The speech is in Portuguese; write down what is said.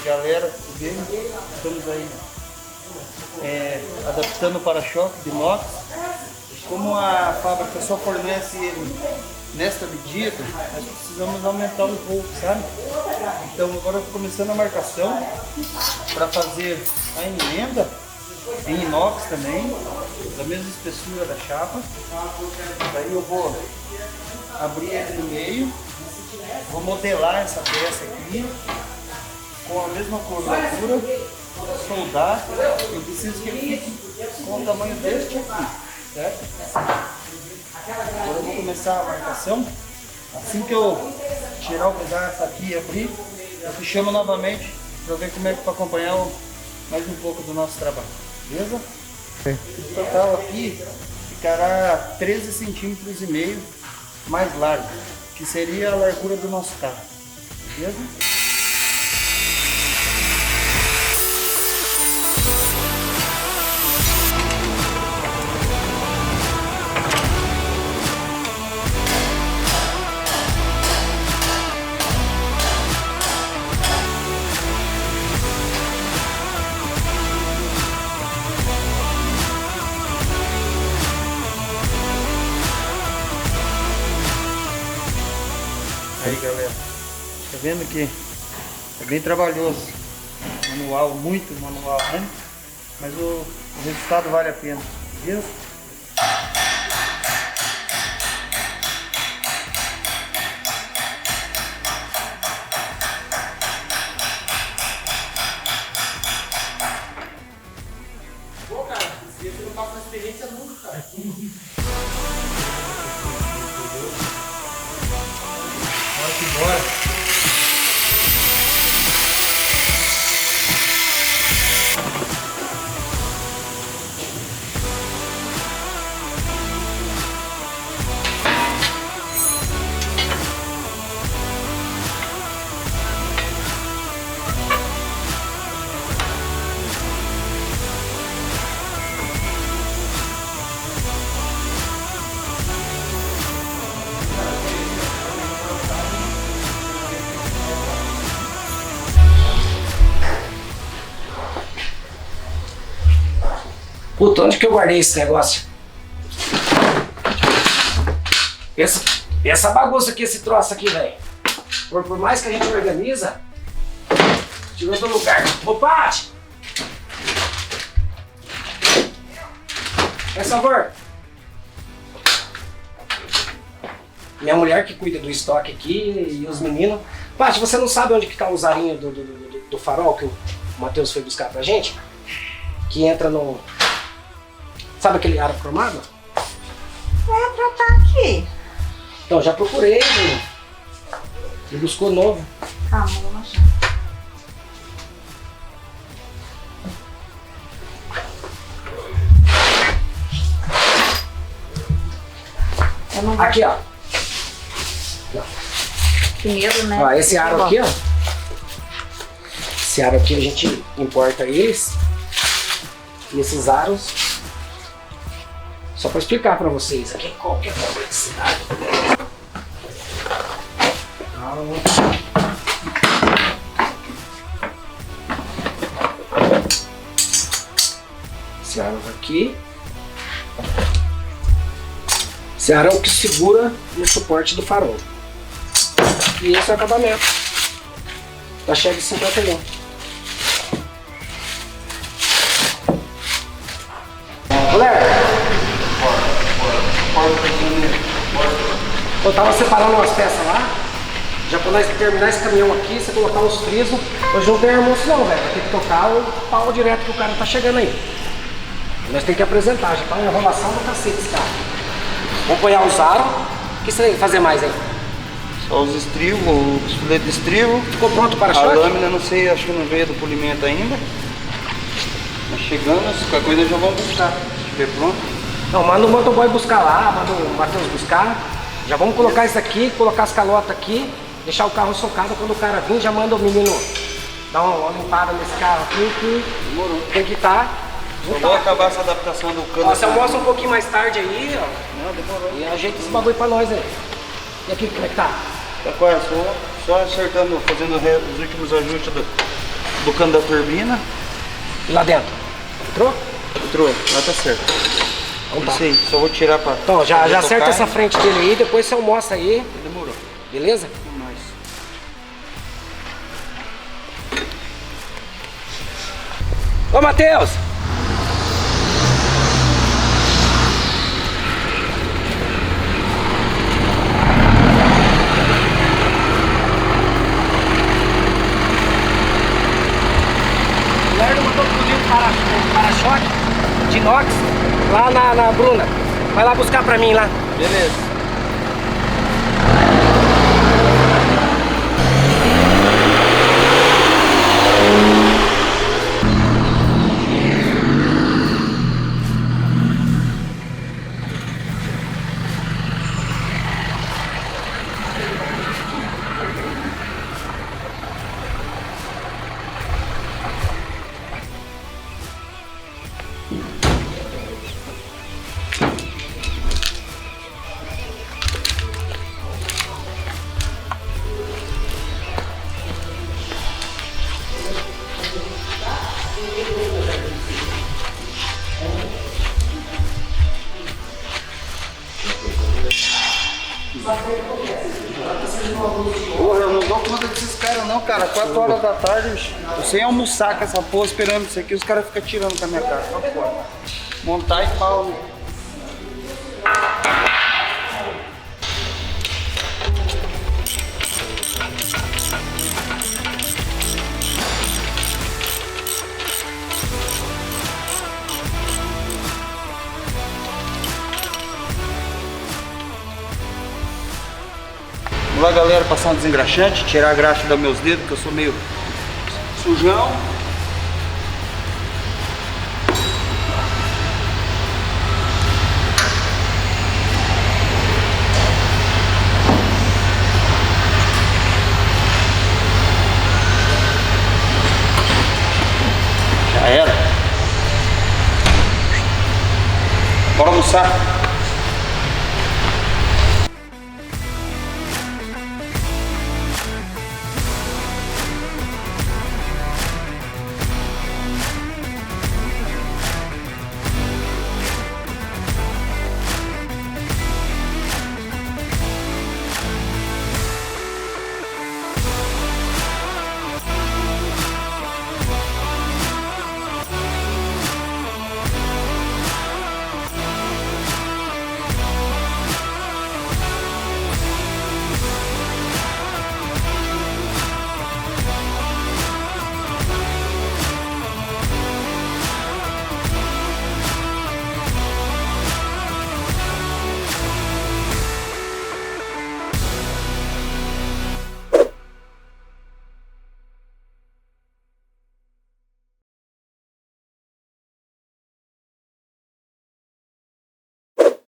galera, tudo bem? Estamos aí adaptando o para-choque de inox. Como a fábrica só fornece ele nesta medida, nós precisamos aumentar um pouco, sabe? Então agora eu estou começando a marcação para fazer a emenda em inox também, da mesma espessura da chapa. Daí eu vou abrir ele no meio, vou modelar essa peça aqui com a mesma curvatura, soldar. Eu preciso que ele fique com o tamanho deste aqui, certo? Agora eu vou começar a marcação. Assim que eu tirar o pedaço aqui e abrir, eu te chamo novamente para ver como é que para acompanhar mais um pouco do nosso trabalho, beleza? O total aqui ficará 13,5 cm mais largo, que seria a largura do nosso carro, beleza? Aí galera, tá vendo que é bem trabalhoso, manual, muito manual, né? Mas o resultado vale a pena, viu? Pô, cara, você não passa uma experiência nunca, cara. Bora! Puta, onde que eu guardei esse negócio? Essa bagunça aqui, esse troço aqui, velho. Por mais que a gente organiza, tirou do lugar. Ô, Paty! Por favor. Minha mulher que cuida do estoque aqui e os meninos. Paty, você não sabe onde que tá o zarinho do farol que o Matheus foi buscar pra gente? Que entra no... Sabe aquele aro cromado? É pra estar aqui. Então, já procurei, ele buscou novo. Calma, vou achar. Eu não vou... Aqui, ó. Que medo, né? Ó, esse aro aqui, ó. Esse aro aqui a gente importa eles. E esses aros... Só para explicar para vocês, aqui é qualquer complexidade. Esse aro aqui. Esse aro é o que segura no suporte do farol. E esse é o acabamento da Chevy 51. Galera! Eu tava separando umas peças lá, já pra nós terminar esse caminhão aqui, você colocar uns frisos. Hoje não tem almoço não, velho. Vai ter que tocar o pau direto que o cara tá chegando aí. Nós temos que apresentar, já tá uma enrolação do cacete esse carro. Vamos apoiar os aros. O que você tem que fazer mais aí? Só os estribos, os filetes de estribo. Ficou pronto para A choque? lâmina, não sei, acho que não veio do polimento ainda. Mas chegando, se qualquer coisa já vamos buscar, se estiver pronto. Não, manda o motoboy buscar lá, manda o Matheus buscar. Já vamos colocar isso aqui, colocar as calotas aqui, deixar o carro socado. Quando o cara vir, já manda o menino dar uma limpada nesse carro aqui, que Demorou. tem que estar. Eu vou acabar essa adaptação do cano. Você almoça um pouquinho mais tarde aí, ó. Não, demorou. E ajeita esse bagulho pra nós aí. E aqui, como é que tá? Tá quase, só acertando, fazendo os últimos ajustes do cano da turbina. E lá dentro? Entrou? Entrou, lá tá certo. Então tá. Isso aí, só vou tirar pra... Então, já pra acerta tocar. essa frente dele aí, depois você almoça aí, Demorou. beleza? Nós. Ô, Matheus! O Lerdo mandou pedir um para-choque de inox lá na Bruna. Vai lá buscar pra mim lá. Beleza. Porra, eu não dou conta desses caras não, cara. 4 horas da tarde, bicho. Eu sem almoçar com essa porra, esperando isso aqui, os caras ficam tirando com a minha cara. Só fora. Montar e pau, né? Vamos lá, galera, passar um desengraxante, tirar a graxa dos meus dedos, que eu sou meio sujão. Já era. Bora almoçar.